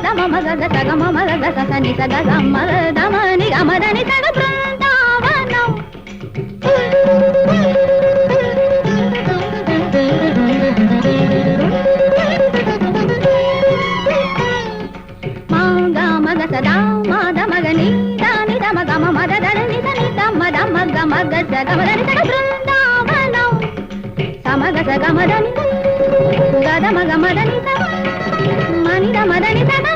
గమ మగ సగమ మగ సని సగ గమ దమని గమదని సగ బృందావనం మాగా మగ సదా మాద మగని దాని దమ గమ మద దని దని దమ దమ గమ గ గమదని సగ బృందావనం సమగ సగమదని గద మగ మదని సగ మని దమదని సగ